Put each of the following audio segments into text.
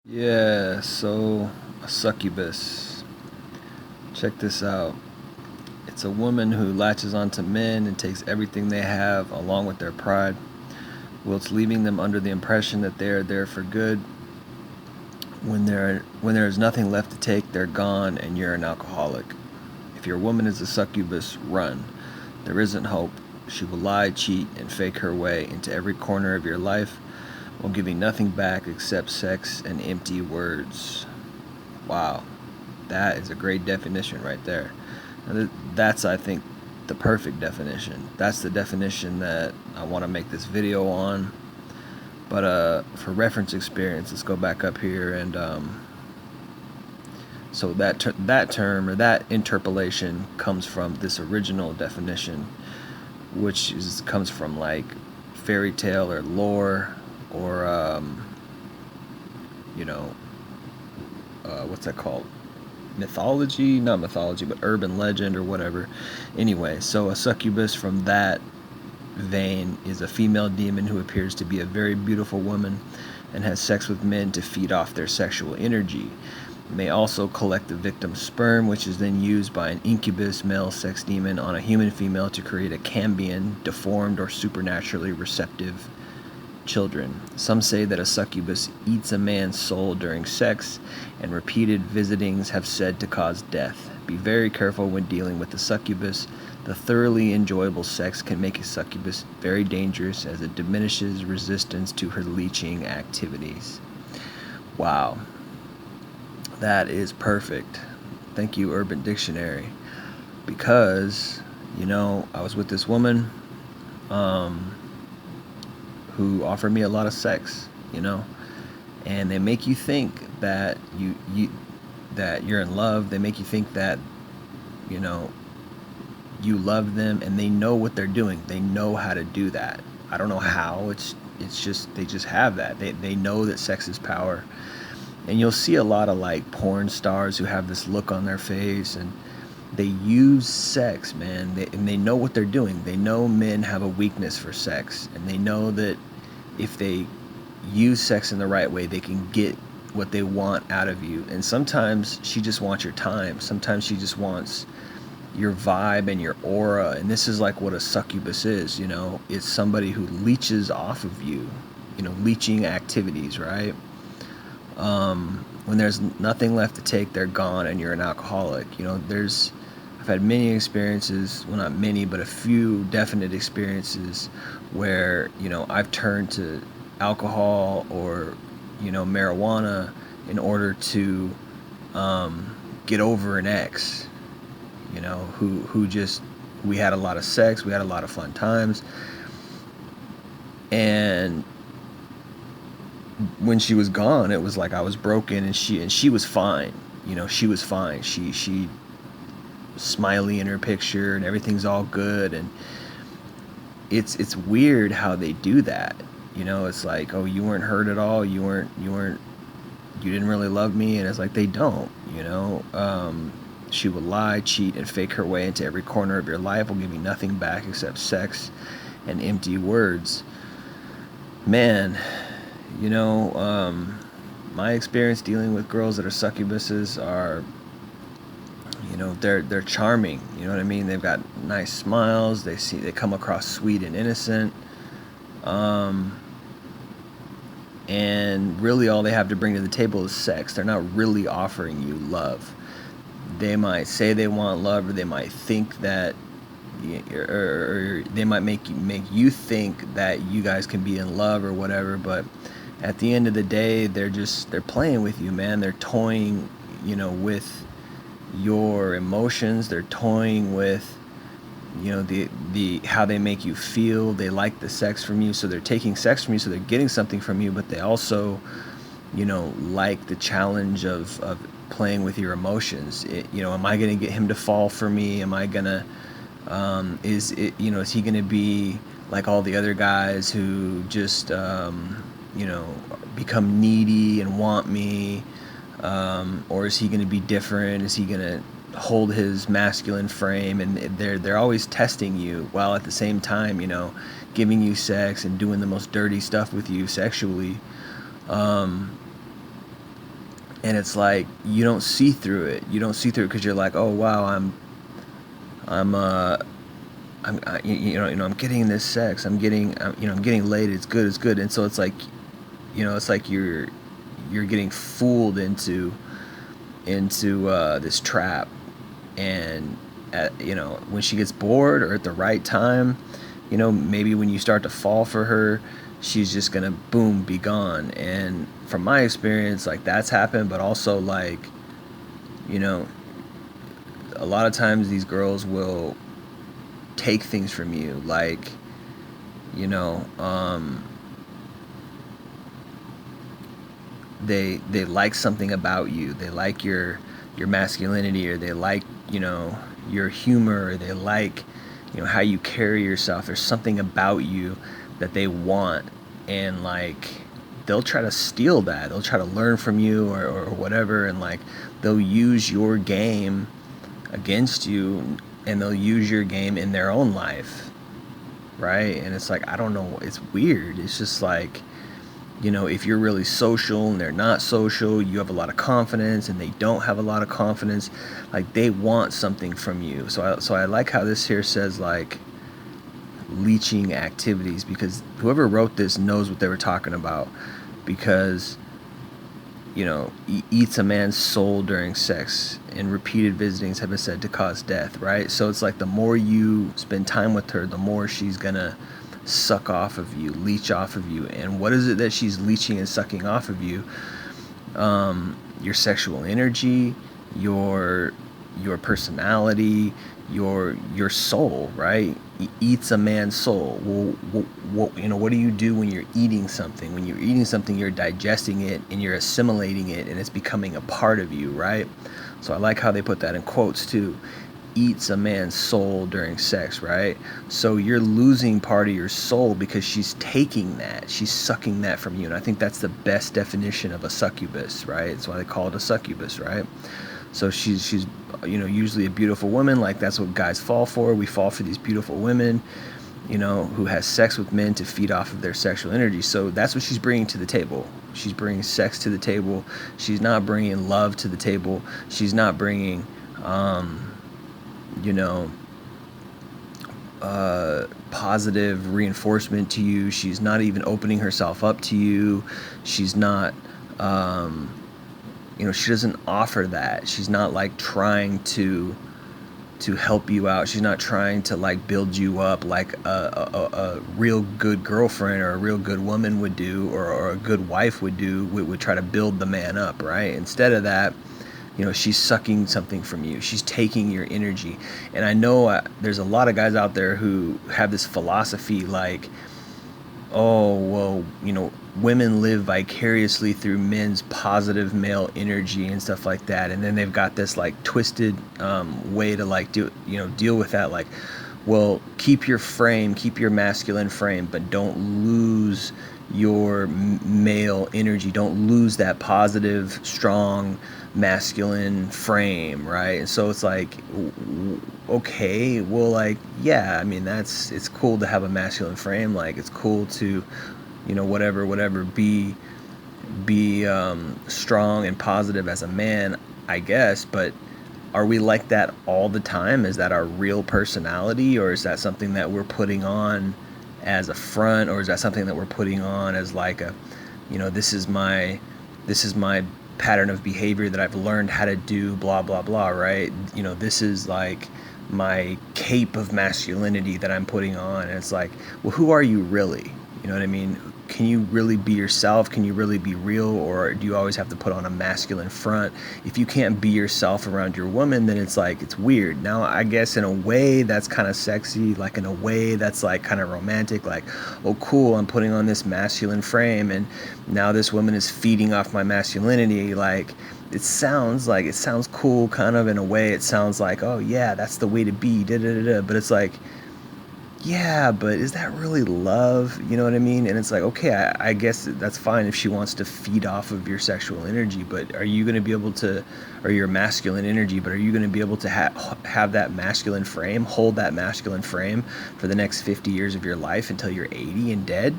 Yeah, so a succubus. Check this out. It's a woman who latches onto men and takes everything they have along with their pride, whilst leaving them under the impression that they are there for good. When there is nothing left to take, they're gone and you're an alcoholic. If your woman is a succubus, run. There isn't hope. She will lie, cheat, and fake her way into every corner of your life while giving nothing back except sex and empty words. Wow. That is a great definition right there. And that's, I think, the perfect definition. That's the definition that I want to make this video on. But for reference experience, let's go back up here and so that term or that interpolation comes from this original definition, which comes from like fairy tale or lore or you know what's that called? Mythology, not mythology, but urban legend or whatever. Anyway, so a succubus from that vein is a female demon who appears to be a very beautiful woman and has sex with men to feed off their sexual energy. May also collect the victim's sperm, which is then used by an incubus male sex demon on a human female to create a cambion, deformed or supernaturally receptive children. Some say that a succubus eats a man's soul during sex, and repeated visitings have said to cause death. Be very careful when dealing with the succubus. The thoroughly enjoyable sex can make a succubus very dangerous as it diminishes resistance to her leeching activities. Wow. That is perfect. Thank you, Urban Dictionary. Because, I was with this woman who offered me a lot of sex, and they make you think that that you're in love. They make you think that, you love them, and they know what they're doing. They know how to do that. I don't know how. It's just they just have that. They know that sex is power. And you'll see a lot of like porn stars who have this look on their face, and they use sex, man. And they know what they're doing. They know men have a weakness for sex, and they know that if they use sex in the right way, they can get what they want out of you. And sometimes she just wants your time. Sometimes she just wants your vibe and your aura. And this is like what a succubus is, It's somebody who leeches off of you, leeching activities, right? When there's nothing left to take, they're gone and you're an alcoholic. I've had many experiences, well, not many, but a few definite experiences where, I've turned to alcohol or, marijuana in order to get over an ex, who just, we had a lot of sex, we had a lot of fun times. And when she was gone, it was like I was broken, and she was fine. She was fine. She smiley in her picture, and everything's all good. And it's weird how they do that. It's like, oh, you weren't hurt at all. You didn't really love me. And it's like they don't. She will lie, cheat, and fake her way into every corner of your life while giving nothing back except sex and empty words. Man, my experience dealing with girls that are succubuses are, they're charming. You know what I mean? They've got nice smiles. They come across sweet and innocent. And really all they have to bring to the table is sex. They're not really offering you love. They might say they want love, or they might think that, or they might make you think that you guys can be in love or whatever. But at the end of the day, they're playing with you, man. They're toying, with your emotions. They're toying with, the how they make you feel. They like the sex from you, so they're taking sex from you, so they're getting something from you. But they also, like the challenge of playing with your emotions. Am I going to get him to fall for me? Am I gonna is he going to be like all the other guys who just become needy and want me, or is he going to be different? Is he going to hold his masculine frame? And they're always testing you, while at the same time, giving you sex and doing the most dirty stuff with you sexually. and it's like you don't see through it. You don't see through it because you're like, oh wow, I'm I'm getting this sex. I'm getting laid. It's good. It's good. And so it's like, it's like you're getting fooled into this trap. And when she gets bored or at the right time, maybe when you start to fall for her, she's just gonna boom be gone. And from my experience, like that's happened. But also like, you know a lot of times these girls will take things from you, like, you know um they like something about you. They like your masculinity, or they like, your humor, or they like, how you carry yourself. There's something about you that they want, and like they'll try to steal that. They'll try to learn from you, or whatever, and like they'll use your game against you, and they'll use your game in their own life, right? And it's like, I don't know, it's weird. It's just like, if you're really social and they're not social, you have a lot of confidence and they don't have a lot of confidence, like they want something from you. So I like how this here says like leeching activities, because whoever wrote this knows what they were talking about. Because eats a man's soul during sex, and repeated visitings have been said to cause death, right? So it's like the more you spend time with her, the more she's gonna suck off of you, leech off of you. And what is it that she's leeching and sucking off of you? Your sexual energy, your personality, your soul, right? Eats a man's soul. Well, what do you do when you're eating something? When you're eating something, you're digesting it and you're assimilating it, and it's becoming a part of you, right? So I like how they put that in quotes too. Eats a man's soul during sex, right? So you're losing part of your soul because she's taking that, she's sucking that from you. And I think that's the best definition of a succubus, right? That's why they call it a succubus, right? So she's usually a beautiful woman. Like that's what guys fall for. We fall for these beautiful women, who has sex with men to feed off of their sexual energy. So that's what she's bringing to the table. She's bringing sex to the table. She's not bringing love to the table. She's not bringing you know, positive reinforcement to you. She's not even opening herself up to you. She's not, she doesn't offer that. She's not like trying to help you out. She's not trying to like build you up like a real good girlfriend or a real good woman would do, or a good wife would do. Would try to build the man up, right? Instead of that, she's sucking something from you. She's taking your energy. And I know there's a lot of guys out there who have this philosophy like, oh, well, women live vicariously through men's positive male energy and stuff like that. And then they've got this like twisted way to like deal with that. Like, well, keep your masculine frame, but don't lose your male energy. Don't lose that positive, strong, masculine frame, right? And so it's like, okay, well, like, yeah, I mean, it's cool to have a masculine frame. Like, it's cool to, whatever, be strong and positive as a man, I guess. But are we like that all the time? Is that our real personality, or is that something that we're putting on as a front, or is that something that we're putting on as like a, this is my pattern of behavior that I've learned how to do, blah blah blah, right? This is like my cape of masculinity that I'm putting on. And it's like, well, who are you really? You know what I mean? Can you really be yourself? Can you really be real? Or do you always have to put on a masculine front? If you can't be yourself around your woman, then it's like, it's weird. Now, I guess in a way that's kind of sexy, like in a way that's like kind of romantic, like, oh cool, I'm putting on this masculine frame and now this woman is feeding off my masculinity. Like, it sounds cool kind of in a way. It sounds like, oh yeah, that's the way to be, da da da da. But it's like, yeah, but is that really love? You know what I mean? And it's like, okay, I guess that's fine if she wants to feed off of your sexual energy, but are you going to be able to, or your masculine energy, but are you going to be able to have that masculine frame, hold that masculine frame for the next 50 years of your life until you're 80 and dead?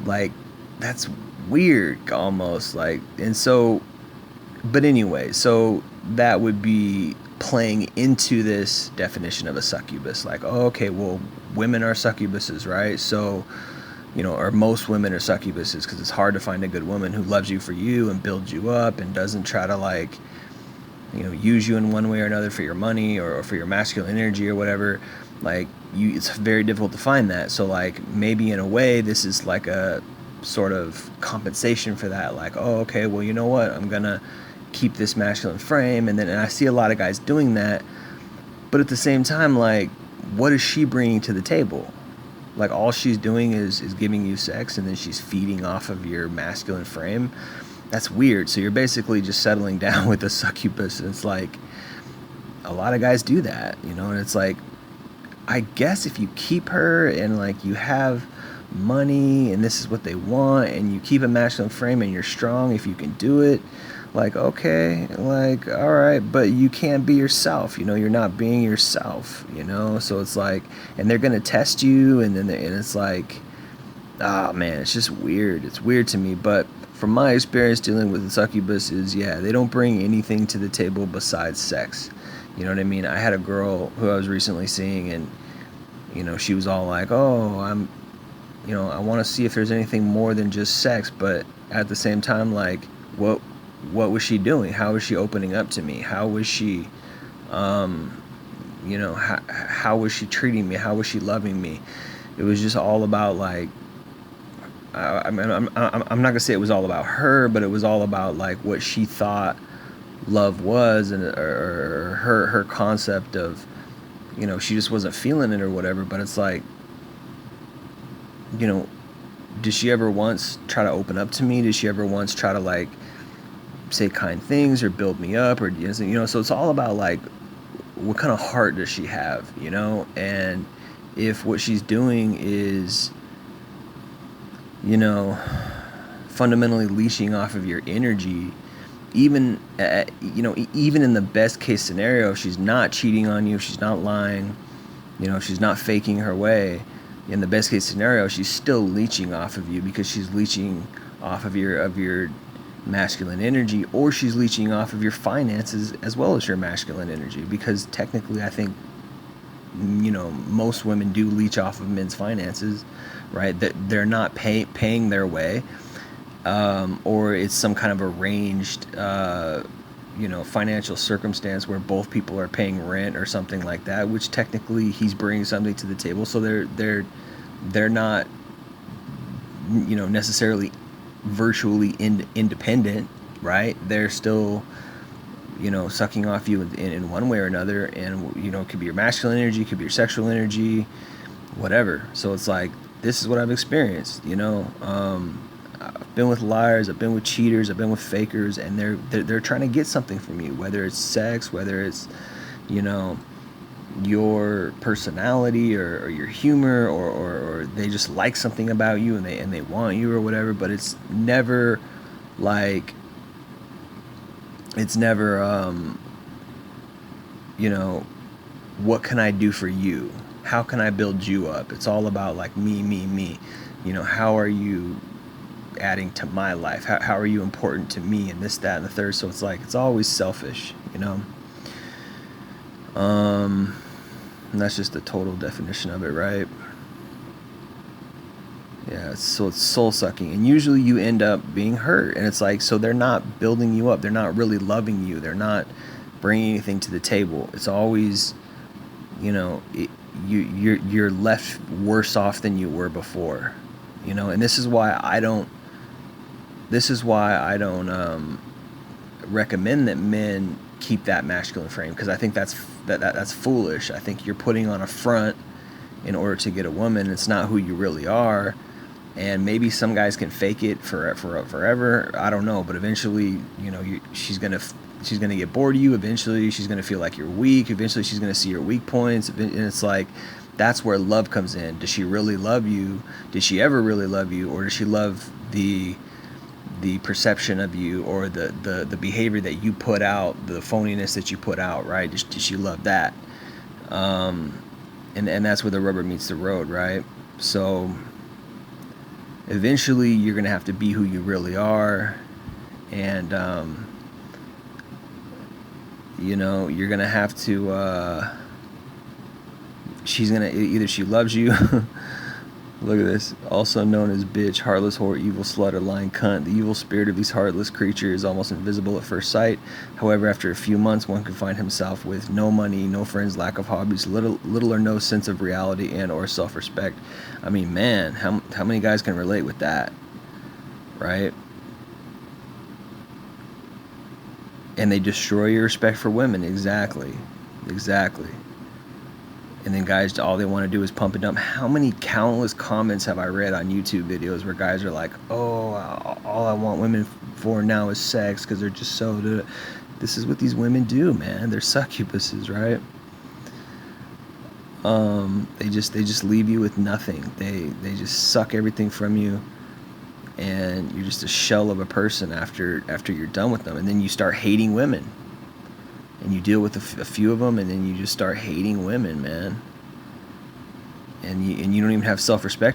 Like, that's weird almost. Like, and so But anyway, so that would be playing into this definition of a succubus. Like, oh, okay, well, women are succubuses, right? So, or most women are succubuses because it's hard to find a good woman who loves you for you and builds you up and doesn't try to like, use you in one way or another for your money or for your masculine energy or whatever. Like, it's very difficult to find that. So like, maybe in a way this is like a sort of compensation for that. Like, oh, okay, well, you know what, I'm gonna keep this masculine frame. And I see a lot of guys doing that, but at the same time, like, what is she bringing to the table? Like, all she's doing is giving you sex, and then she's feeding off of your masculine frame. That's weird. So you're basically just settling down with a succubus, and it's like a lot of guys do that, and it's like, I guess if you keep her and like you have money and this is what they want and you keep a masculine frame and you're strong, if you can do it, like, okay, like, all right, but you can't be yourself, you're not being yourself, so it's like, and they're gonna test you, and it's like, oh man, it's just weird. It's weird to me. But from my experience dealing with the succubus is, yeah, they don't bring anything to the table besides sex. You know what I mean? I had a girl who I was recently seeing, and she was all like, oh, I want to see if there's anything more than just sex. But at the same time, like, what was she doing? How was she opening up to me? How was she, how was she treating me? How was she loving me? It was just all about like, I'm not gonna say it was all about her, but it was all about like what she thought love was, and or her concept of, she just wasn't feeling it or whatever. But it's like, did she ever once try to open up to me? Did she ever once try to like say kind things or build me up, or so it's all about like, what kind of heart does she have, and if what she's doing is, fundamentally leeching off of your energy, even even in the best case scenario, if she's not cheating on you, if she's not lying, she's not faking her way, in the best case scenario, she's still leeching off of you, because she's leeching off of your masculine energy, or she's leeching off of your finances as well as your masculine energy, because technically I think most women do leech off of men's finances, right? That they're not paying their way, or it's some kind of arranged financial circumstance where both people are paying rent or something like that, which technically he's bringing something to the table. So they're not necessarily virtually independent, right? They're still sucking off you in one way or another, and it could be your masculine energy, it could be your sexual energy, whatever. So it's like, this is what I've experienced. I've been with liars, I've been with cheaters, I've been with fakers, and they're trying to get something from you, whether it's sex, whether it's your personality or your humor, or they just like something about you, and they want you or whatever. But it's never like, what can I do for you? How can I build you up? It's all about like me. How are you adding to my life? How are you important to me, and this, that, and the third. So it's like, it's always selfish, and that's just the total definition of it, right? Yeah, so it's soul sucking, and usually you end up being hurt, and it's like, so they're not building you up, they're not really loving you, they're not bringing anything to the table. It's always, you're left worse off than you were before, and this is why I don't recommend that men keep that masculine frame, because I think that's foolish. I think you're putting on a front in order to get a woman. It's not who you really are. And maybe some guys can fake it forever. I don't know, but eventually, she's gonna get bored of you. Eventually, she's gonna feel like you're weak. Eventually, she's gonna see your weak points, and it's like, that's where love comes in. Does she really love you? Did she ever really love you, or does she love the perception of you, or the behavior that you put out, the phoniness that you put out, right? Does she love that? And that's where the rubber meets the road, right? So eventually you're gonna have to be who you really are, and You know, you're gonna have to. She's gonna either she loves you. Look at this. Also known as bitch, heartless whore, evil slut, or lying cunt. The evil spirit of these heartless creatures is almost invisible at first sight. However, after a few months, one can find himself with no money, no friends, lack of hobbies, little or no sense of reality and or self-respect. I mean, man, how many guys can relate with that, right? And they destroy your respect for women. Exactly. And then guys, all they want to do is pump and dump. How many countless comments have I read on YouTube videos where guys are like, oh, all I want women for now is sex because they're just so... This is what these women do, man. They're succubuses, right? They just leave you with nothing. They just suck everything from you, and you're just a shell of a person after you're done with them. And then you start hating women. And you deal with a few of them, and then you just start hating women, man. And you don't even have self-respect